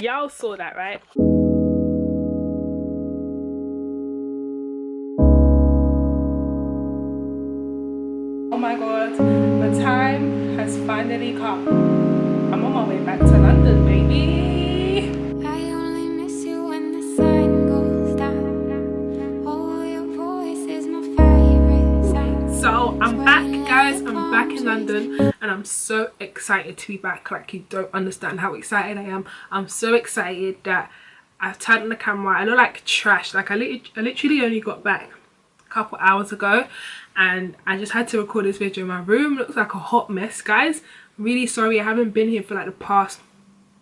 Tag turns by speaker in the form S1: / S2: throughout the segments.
S1: Y'all saw that, right? Oh my god, the time has finally come. I'm on my way back to London, baby.
S2: I only miss you when the sun goes down. Oh, your voice is my favorite sound.
S1: So I'm back, guys. I'm back in London and I'm so excited to be back. Like, you don't understand how excited I am. I'm so excited that I've turned on the camera. I look like trash. Like, I literally only got back a couple hours ago and I just had to record this video. My room looks like a hot mess, guys. Really sorry, I haven't been here for like the past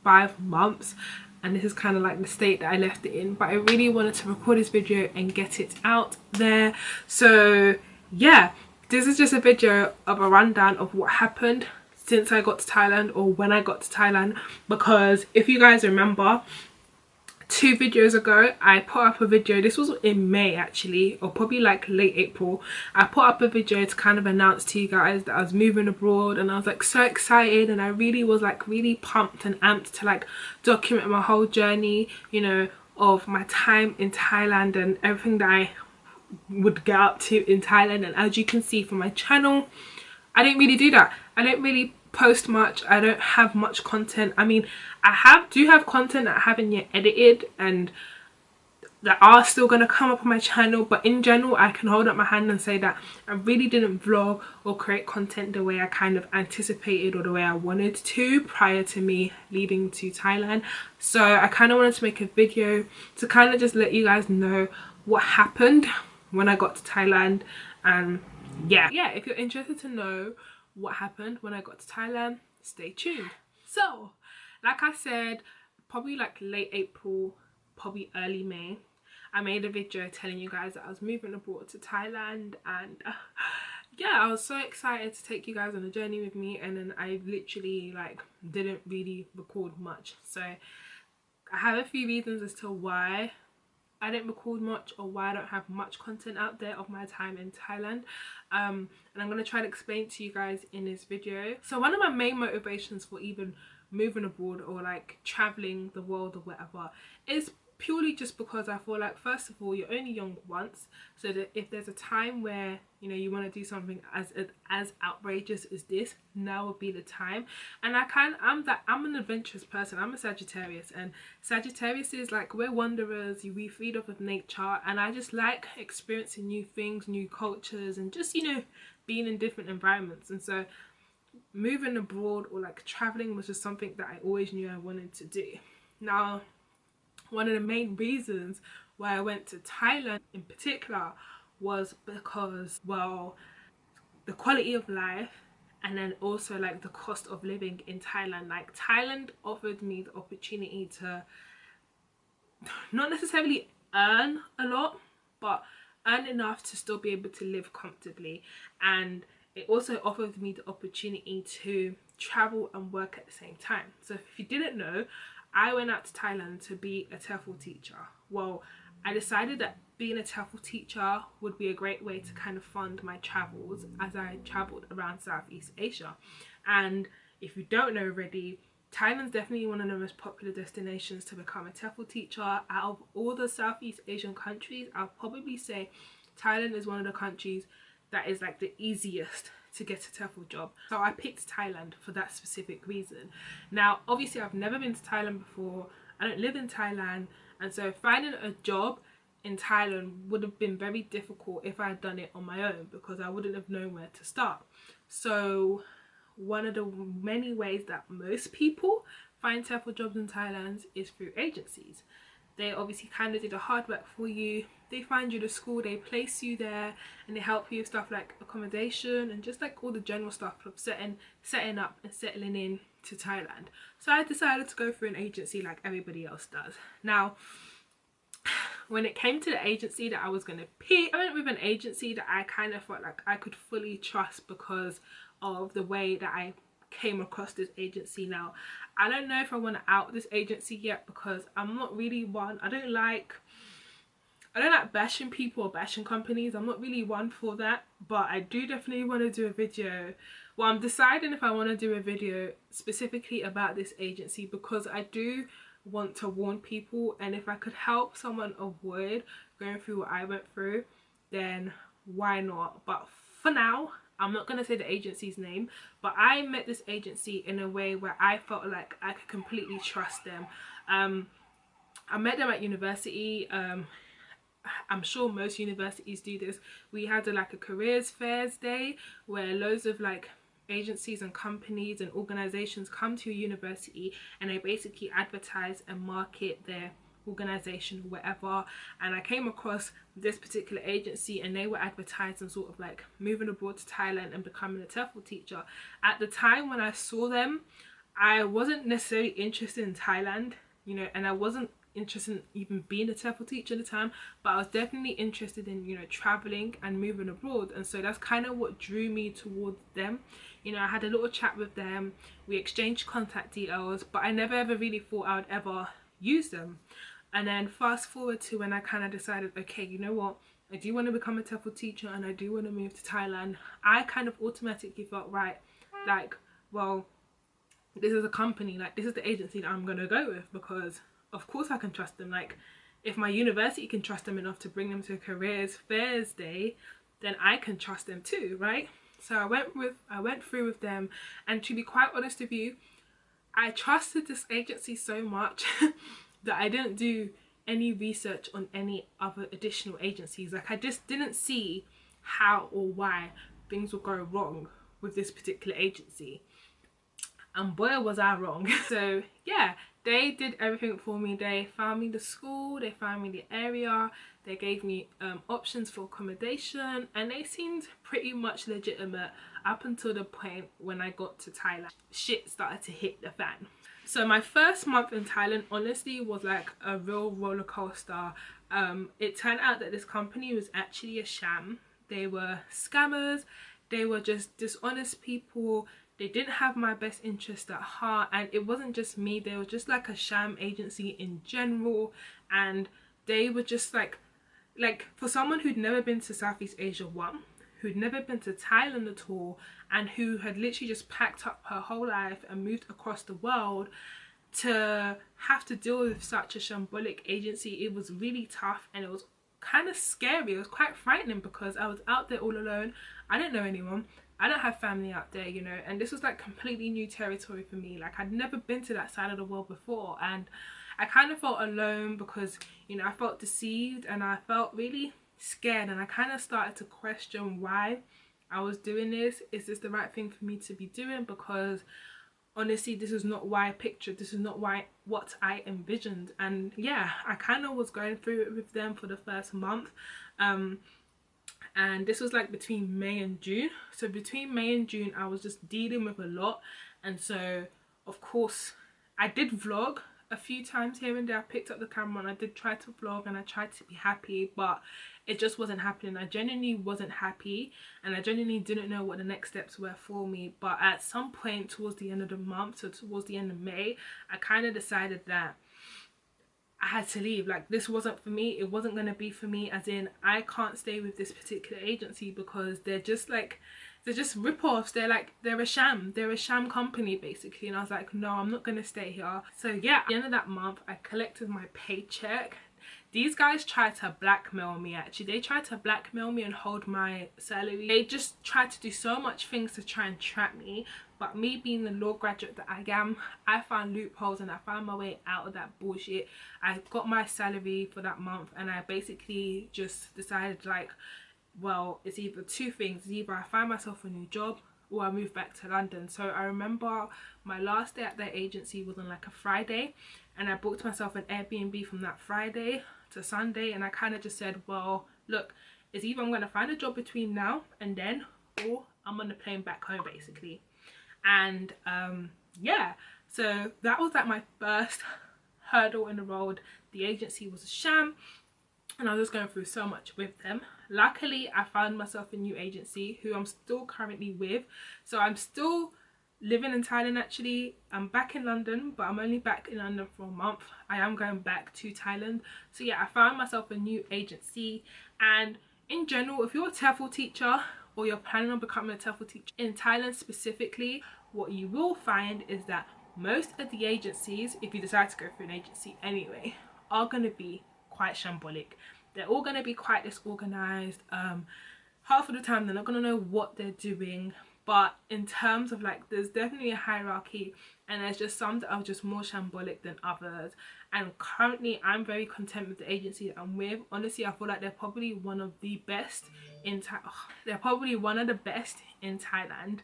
S1: 5 months and this is kind of like the state that I left it in, but I really wanted to record this video and get it out there. So yeah, this is just a video of a rundown of what happened since I got to Thailand, or when I got to Thailand, because if you guys remember, 2 videos ago I put up a video. This was in May actually, or probably like late April. I put up a video to kind of announce to you guys that I was moving abroad, and I was like so excited and I really was like really pumped and amped to like document my whole journey, you know, of my time in Thailand and everything that I would get up to in Thailand. And as you can see from my channel, I didn't really do that. I don't really post much. I don't have much content. I mean, I do have content that I haven't yet edited and that are still going to come up on my channel, but in general I can hold up my hand and say that I really didn't vlog or create content the way I kind of anticipated or the way I wanted to prior to me leaving to Thailand. So I kind of wanted to make a video to kind of just let you guys know what happened when I got to Thailand. And yeah, if you're interested to know what happened when I got to Thailand, stay tuned. So like I said, probably like late April, probably early May, I made a video telling you guys that I was moving abroad to Thailand, and yeah, I was so excited to take you guys on a journey with me, and then I literally like didn't really record much. So I have a few reasons as to why I didn't record much, or why I don't have much content out there of my time in Thailand, and I'm going to try to explain to you guys in this video. So one of my main motivations for even moving abroad or like traveling the world or whatever is purely just because I feel like, first of all, you're only young once, so that if there's a time where, you know, you want to do something as outrageous as this, now would be the time. And I'm an adventurous person. I'm a Sagittarius, and Sagittarius is like, we're wanderers, we feed off of nature, and I just like experiencing new things, new cultures, and just, you know, being in different environments. And so moving abroad or like traveling was just something that I always knew I wanted to do. Now, one of the main reasons why I went to Thailand in particular was because, well, the quality of life, and then also like the cost of living in Thailand. Like, Thailand offered me the opportunity to not necessarily earn a lot, but earn enough to still be able to live comfortably. And it also offered me the opportunity to travel and work at the same time. So if you didn't know, I went out to Thailand to be a Tefl teacher. Well, I decided that being a Tefl teacher would be a great way to kind of fund my travels as I travelled around Southeast Asia. And if you don't know already, Thailand's definitely one of the most popular destinations to become a Tefl teacher. Out of all the Southeast Asian countries, I'll probably say Thailand is one of the countries that is like the easiest to get a Tefl job. So I picked Thailand for that specific reason. Now, obviously I've never been to Thailand before. I don't live in Thailand, and so finding a job in Thailand would have been very difficult if I had done it on my own, because I wouldn't have known where to start. So one of the many ways that most people find Tefl jobs in Thailand is through agencies. They obviously kind of do the hard work for you. They find you the school, they place you there, and they help you with stuff like accommodation and just like all the general stuff of setting up and settling in to Thailand. So I decided to go through an agency like everybody else does. Now, when it came to the agency that I was going to pick, I went with an agency that I kind of felt like I could fully trust because of the way that I came across this agency. Now, I don't know if I want to out this agency yet, because I'm not really one, I don't like bashing people or bashing companies. I'm not really one for that, but I do definitely want to do a video. Well, I'm deciding if I want to do a video specifically about this agency, because I do want to warn people, and if I could help someone avoid going through what I went through, then why not? But for now, I'm not going to say the agency's name, but I met this agency in a way where I felt like I could completely trust them. I met them at university. I'm sure most universities do this. We had like a careers fairs day where loads of like agencies and companies and organizations come to a university, and they basically advertise and market their organization or whatever. And I came across this particular agency, and they were advertising sort of like moving abroad to Thailand and becoming a Tefl teacher. At the time when I saw them, I wasn't necessarily interested in Thailand, you know, and I wasn't interested in even being a Tefl teacher at the time, but I was definitely interested in, you know, traveling and moving abroad. And so that's kind of what drew me towards them. You know, I had a little chat with them, we exchanged contact details, but I never ever really thought I would ever use them. And then fast forward to when I kind of decided, okay, you know what, I do want to become a Tefl teacher and I do want to move to Thailand. I kind of automatically felt, right, like, well, this is a company, like this is the agency that I'm gonna go with, because of course I can trust them. Like, if my university can trust them enough to bring them to a careers fairs day, then I can trust them too, right? So I went through with them, and to be quite honest with you, I trusted this agency so much that I didn't do any research on any other additional agencies. Like, I just didn't see how or why things would go wrong with this particular agency, and boy was I wrong. So yeah, they did everything for me. They found me the school, they found me the area, they gave me options for accommodation, and they seemed pretty much legitimate up until the point when I got to Thailand. Shit started to hit the fan. So my first month in Thailand honestly was like a real roller coaster. It turned out that this company was actually a sham. They were scammers, they were just dishonest people. They didn't have my best interest at heart, and it wasn't just me, they were just like a sham agency in general. And they were just like for someone who'd never been to Southeast Asia, who'd never been to Thailand at all, and who had literally just packed up her whole life and moved across the world, to have to deal with such a shambolic agency, it was really tough, and it was kind of scary. It was quite frightening because I was out there all alone. I didn't know anyone, I don't have family out there, you know, and this was like completely new territory for me. Like, I'd never been to that side of the world before, and I kind of felt alone because, you know, I felt deceived and I felt really scared, and I kind of started to question why I was doing this. Is this the right thing for me to be doing? Because honestly, this is not what I pictured, this is not what I envisioned. And yeah, I kind of was going through it with them for the first month, and this was like between May and June. So between May and June I was just dealing with a lot. And so of course I did vlog a few times here and there. I picked up the camera and I did try to vlog, and I tried to be happy, but it just wasn't happening. I genuinely wasn't happy, and I genuinely didn't know what the next steps were for me. But at some point towards the end of the month, so towards the end of May, I kind of decided that I had to leave. Like, this wasn't for me, it wasn't going to be for me, as in I can't stay with this particular agency because they're just rip-offs. They're a sham company basically. And I was like, no, I'm not going to stay here. So yeah, at the end of that month I collected my paycheck. These guys tried to blackmail me. Actually, they tried to blackmail me and hold my salary. They just tried to do so much things to try and trap me, but me being the law graduate that I am, I found loopholes and I found my way out of that bullshit. I got my salary for that month, and I basically just decided, like, well, it's either two things. It's either I find myself a new job or I move back to London. So I remember my last day at that agency was on like a Friday, and I booked myself an Airbnb from that Friday to Sunday, and I kind of just said, well, look, it's either I'm going to find a job between now and then, or I'm on the plane back home basically. And yeah, so that was like my first hurdle in the road. The agency was a sham, and I was just going through so much with them. Luckily I found myself a new agency who I'm still currently with. So I'm still living in Thailand actually. I'm back in London, but I'm only back in London for a month. I am going back to Thailand. So yeah, I found myself a new agency. And in general, if you're a Tefl teacher or you're planning on becoming a Tefl teacher in Thailand specifically, what you will find is that most of the agencies, if you decide to go through an agency anyway, are going to be quite shambolic. They're all going to be quite disorganized. Half of the time they're not going to know what they're doing. But in terms of like, there's definitely a hierarchy, and there's just some that are just more shambolic than others. And currently I'm very content with the agency that I'm with. Honestly, I feel like they're probably one of the best in they're probably one of the best in Thailand.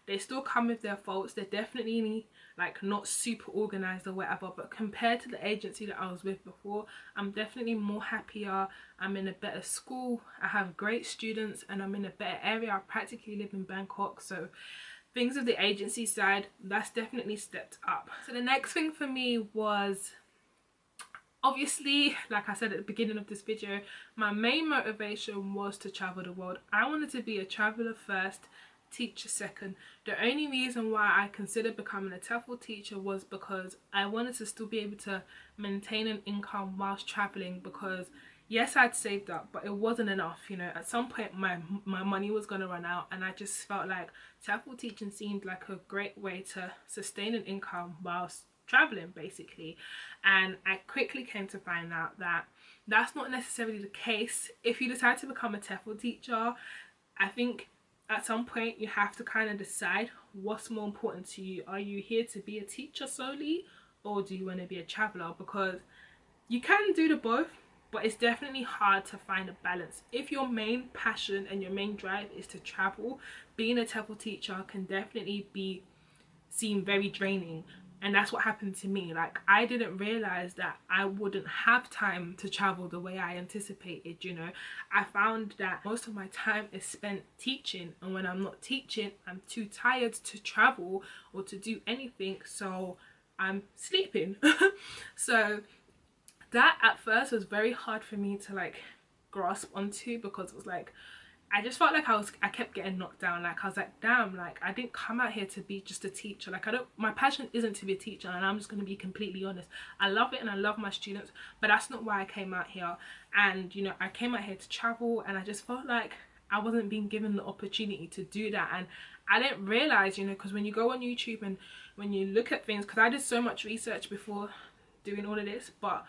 S1: They still come with their faults. They're definitely like not super organized or whatever, but compared to the agency that I was with before, I'm definitely more happier. I'm in a better school, I have great students, and I'm in a better area. I practically live in Bangkok, so things of the agency side, that's definitely stepped up. So the next thing for me was, obviously, like I said at the beginning of this video, my main motivation was to travel the world. I wanted to be a traveler first, teacher second. The only reason why I considered becoming a Tefl teacher was because I wanted to still be able to maintain an income whilst traveling, because yes, I'd saved up, but it wasn't enough, you know. At some point my money was going to run out, and I just felt like Tefl teaching seemed like a great way to sustain an income whilst traveling, basically. And I quickly came to find out that that's not necessarily the case. If you decide to become a Tefl teacher, I think at some point you have to kind of decide what's more important to you. Are you here to be a teacher solely, or do you want to be a traveler? Because you can do the both, but it's definitely hard to find a balance. If your main passion and your main drive is to travel, being a Tefl teacher can definitely seem very draining. And that's what happened to me. Like, I didn't realize that I wouldn't have time to travel the way I anticipated, you know. I found that most of my time is spent teaching, and when I'm not teaching, I'm too tired to travel or to do anything, so I'm sleeping. So that at first was very hard for me to like grasp onto, because it was like, I just felt like I kept getting knocked down. Like, I was like, damn, like, I didn't come out here to be just a teacher. Like, my passion isn't to be a teacher, and I'm just going to be completely honest. I love it and I love my students, but that's not why I came out here. And, you know, I came out here to travel, and I just felt like I wasn't being given the opportunity to do that. And I didn't realize, you know, because when you go on YouTube and when you look at things, because I did so much research before doing all of this, but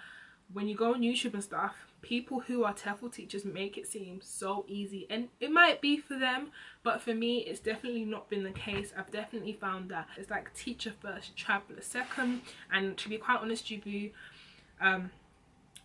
S1: when you go on YouTube and stuff, people who are Tefl teachers make it seem so easy, and it might be for them, but for me it's definitely not been the case. I've definitely found that it's like teacher first, traveler second. And to be quite honest with you,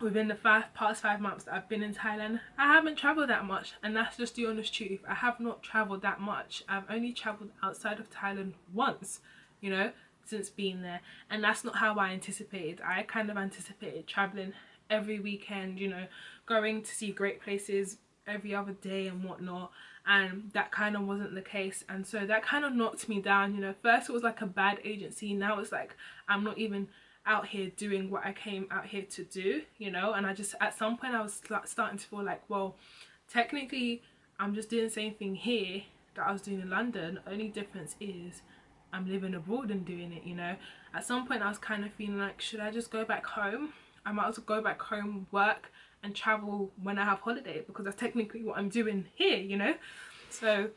S1: within the past 5 months that I've been in Thailand, I haven't traveled that much, and that's just the honest truth. I have not traveled that much. I've only traveled outside of Thailand once, you know, since being there, and that's not how I anticipated. I kind of anticipated traveling every weekend, you know, going to see great places every other day and whatnot, and that kind of wasn't the case. And so that kind of knocked me down, you know. First it was like a bad agency, now it's like I'm not even out here doing what I came out here to do, you know. And I just, at some point I was starting to feel like, well, technically I'm just doing the same thing here that I was doing in London. The only difference is I'm living abroad and doing it, you know. At some point I was kind of feeling like, should I just go back home? I might as well go back home, work and travel when I have holiday, because that's technically what I'm doing here, you know. So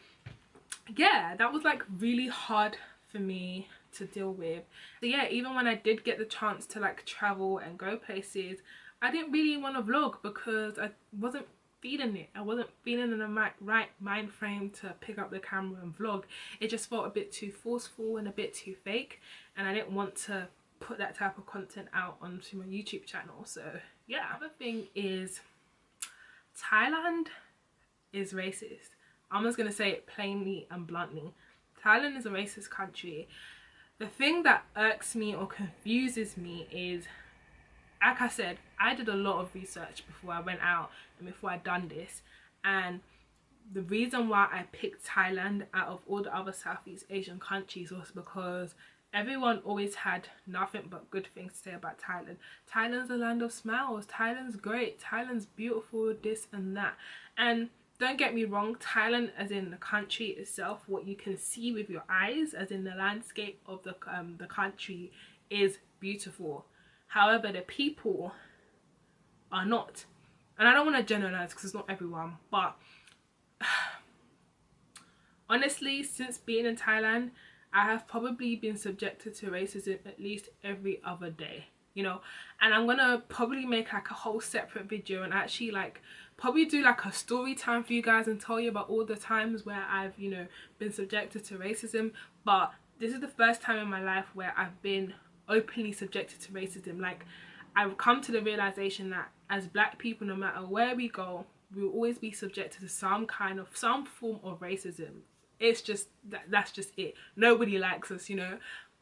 S1: yeah, that was like really hard for me to deal with. So yeah, even when I did get the chance to like travel and go places, I didn't really want to vlog because I wasn't feeling it. I wasn't feeling in the right mind frame to pick up the camera and vlog. It just felt a bit too forceful and a bit too fake, and I didn't want to put that type of content out onto my YouTube channel. So yeah. Other thing is, Thailand is racist. I'm just gonna say it plainly and bluntly. Thailand is a racist country. The thing that irks me or confuses me is, like I said, I did a lot of research before I went out and before I done this, and the reason why I picked Thailand out of all the other Southeast Asian countries was because everyone always had nothing but good things to say about Thailand. Thailand's a land of smiles, Thailand's great, Thailand's beautiful, this and that. And don't get me wrong, Thailand as in the country itself, what you can see with your eyes, as in the landscape of the country, is beautiful. However, the people are not. And I don't want to generalize because it's not everyone, but honestly, since being in Thailand, I have probably been subjected to racism at least every other day, you know. And I'm gonna probably make like a whole separate video and actually like probably do like a story time for you guys and tell you about all the times where I've, you know, been subjected to racism. But this is the first time in my life where I've been openly subjected to racism. Like, I've come to the realization that as black people, no matter where we go, we will always be subjected to some form of racism. It's just that's just it. Nobody likes us, you know.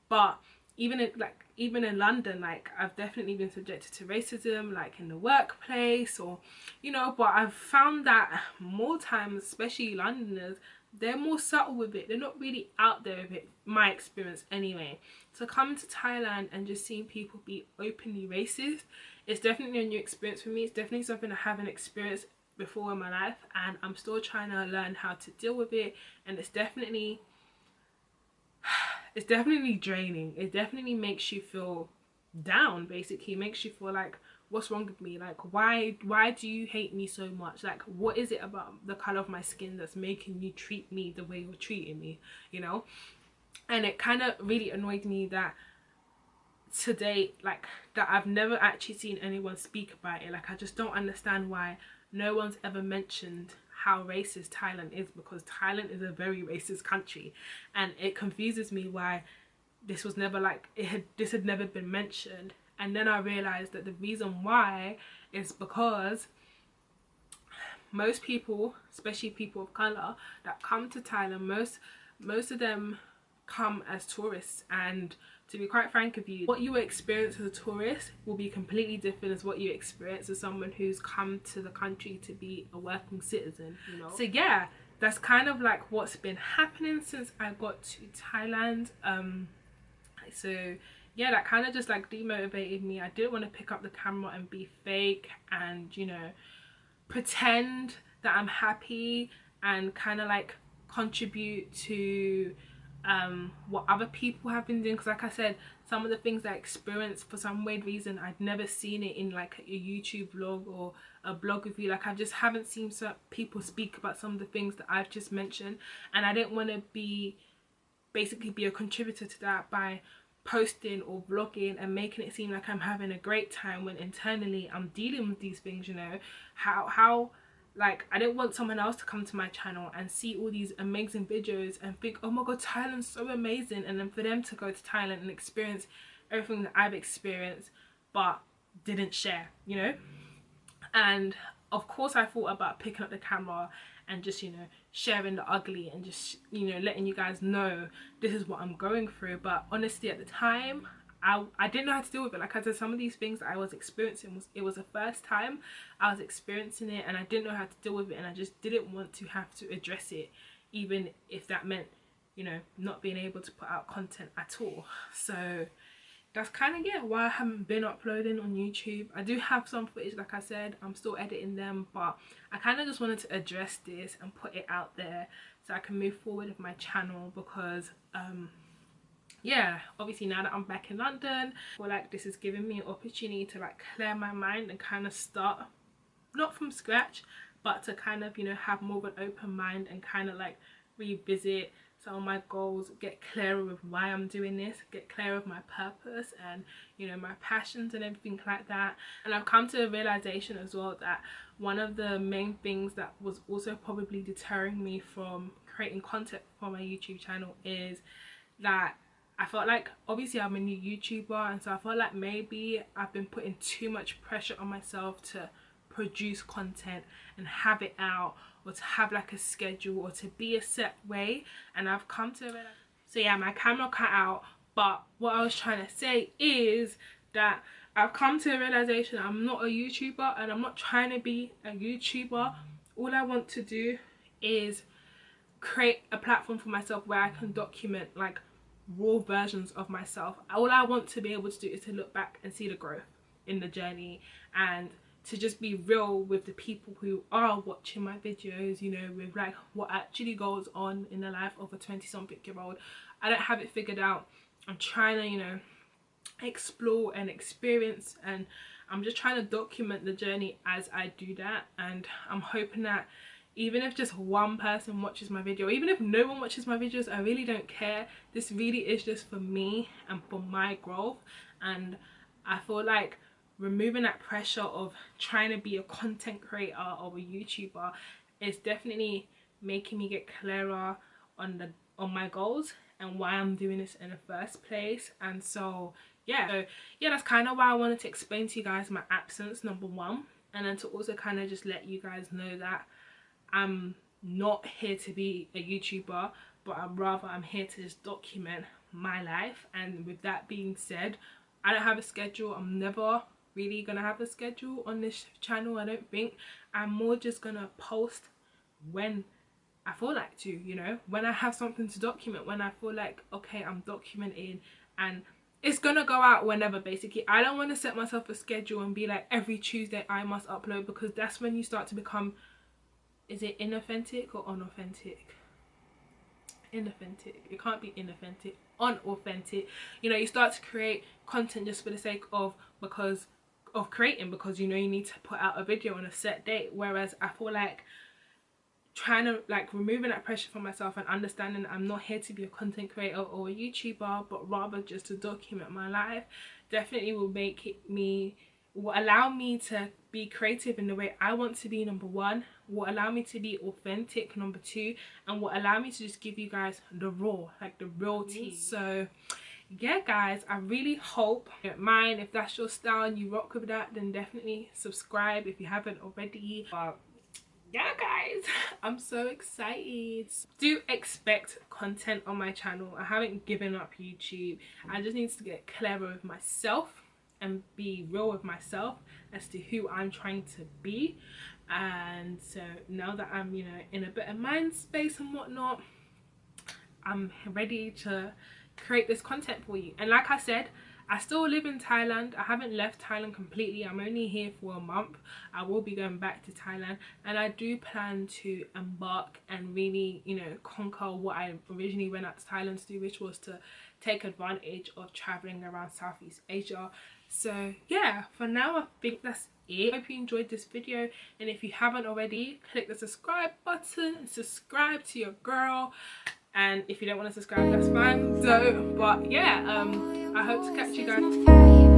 S1: But even in London, like, I've definitely been subjected to racism, like in the workplace, or, you know. But I've found that more times, especially Londoners, they're more subtle with it. They're not really out there with it, my experience anyway. So coming to Thailand and just seeing people be openly racist, it's definitely a new experience for me. It's definitely something I haven't experienced before in my life, and I'm still trying to learn how to deal with it. And it's definitely draining. It definitely makes you feel down. Basically, it makes you feel like, what's wrong with me? Like, why do you hate me so much? Like, what is it about the color of my skin that's making you treat me the way you're treating me, you know? And it kind of really annoyed me that today, like, that I've never actually seen anyone speak about it. Like, I just don't understand why no one's ever mentioned how racist Thailand is, because Thailand is a very racist country, and it confuses me why this was never like this had never been mentioned. And then I realized that the reason why is because most people, especially people of color that come to Thailand, most of them come as tourists. And to be quite frank with you, what you experience as a tourist will be completely different as what you experience as someone who's come to the country to be a working citizen, you know. So yeah, that's kind of like what's been happening since I got to Thailand. So yeah, that kind of just like demotivated me. I didn't want to pick up the camera and be fake and, you know, pretend that I'm happy and kind of like contribute to what other people have been doing. Because like I said, some of the things I experienced, for some weird reason, I'd never seen it in like a YouTube vlog or a blog review. Like, I just haven't seen some people speak about some of the things that I've just mentioned, and I didn't want to basically be a contributor to that by posting or vlogging and making it seem like I'm having a great time when internally I'm dealing with these things, you know. How like, I didn't want someone else to come to my channel and see all these amazing videos and think, oh my god, Thailand's so amazing, and then for them to go to Thailand and experience everything that I've experienced but didn't share, you know. And of course I thought about picking up the camera and just, you know, sharing the ugly and just, you know, letting you guys know this is what I'm going through. But honestly, at the time, I didn't know how to deal with it. Like I said, some of these things that I was experiencing it was the first time I was experiencing it, and I didn't know how to deal with it, and I just didn't want to have to address it, even if that meant, you know, not being able to put out content at all. So that's kind of, yeah, why I haven't been uploading on YouTube. I do have some footage, like I said, I'm still editing them, but I kind of just wanted to address this and put it out there so I can move forward with my channel. Because yeah, obviously now that I'm back in London, I feel like this is giving me an opportunity to like clear my mind and kind of start, not from scratch, but to kind of, you know, have more of an open mind and kind of like revisit some of my goals, get clearer with why I'm doing this, get clearer with my purpose and, you know, my passions and everything like that. And I've come to a realization as well that one of the main things that was also probably deterring me from creating content for my YouTube channel is that I felt like, obviously I'm a new YouTuber, and so I felt like maybe I've been putting too much pressure on myself to produce content and have it out, or to have like a schedule, or to be a set way. And I've come to realize, so yeah, my camera cut out, but what I was trying to say is that I've come to a realization I'm not a YouTuber, and I'm not trying to be a YouTuber. All I want to do is create a platform for myself where I can document like raw versions of myself. All I want to be able to do is to look back and see the growth in the journey, and to just be real with the people who are watching my videos, you know, with like what actually goes on in the life of a 20-something-year-old. I don't have it figured out. I'm trying to, you know, explore and experience, and I'm just trying to document the journey as I do that. And I'm hoping that, even if just one person watches my video, even if no one watches my videos, I really don't care. This really is just for me and for my growth. And I feel like removing that pressure of trying to be a content creator or a YouTuber is definitely making me get clearer on my goals and why I'm doing this in the first place. And so yeah, that's kind of why I wanted to explain to you guys my absence, number one, and then to also kind of just let you guys know that I'm not here to be a YouTuber, but I'm here to just document my life. And with that being said, I don't have a schedule. I'm never really gonna have a schedule on this channel, I don't think. I'm more just gonna post when I feel like to, you know, when I have something to document, when I feel like, okay, I'm documenting, and it's gonna go out whenever. Basically, I don't want to set myself a schedule and be like every Tuesday I must upload, because that's when you start to become, is it inauthentic or unauthentic? Inauthentic. It can't be inauthentic. Unauthentic. You know, you start to create content just for the sake of creating, because you know you need to put out a video on a set date. Whereas I feel like trying to like removing that pressure from myself and understanding that I'm not here to be a content creator or a YouTuber, but rather just to document my life, definitely will allow me to be creative in the way I want to be, number one, will allow me to be authentic, number two, and will allow me to just give you guys the raw, like the real tea. So yeah guys, I really hope you don't mind. If that's your style and you rock with that, then definitely subscribe if you haven't already. But yeah guys, I'm so excited. Do expect content on my channel. I haven't given up YouTube. I just need to get clever with myself and be real with myself as to who I'm trying to be. And so now that I'm, you know, in a better mind space and whatnot, I'm ready to create this content for you. And like I said, I still live in Thailand. I haven't left Thailand completely. I'm only here for a month. I will be going back to Thailand, and I do plan to embark and really, you know, conquer what I originally went out to Thailand to do, which was to take advantage of traveling around Southeast Asia. So yeah, for now I think that's it. I hope you enjoyed this video, and if you haven't already, click the subscribe button and subscribe to your girl. And if you don't want to subscribe, that's fine, so but yeah, I hope to catch you guys.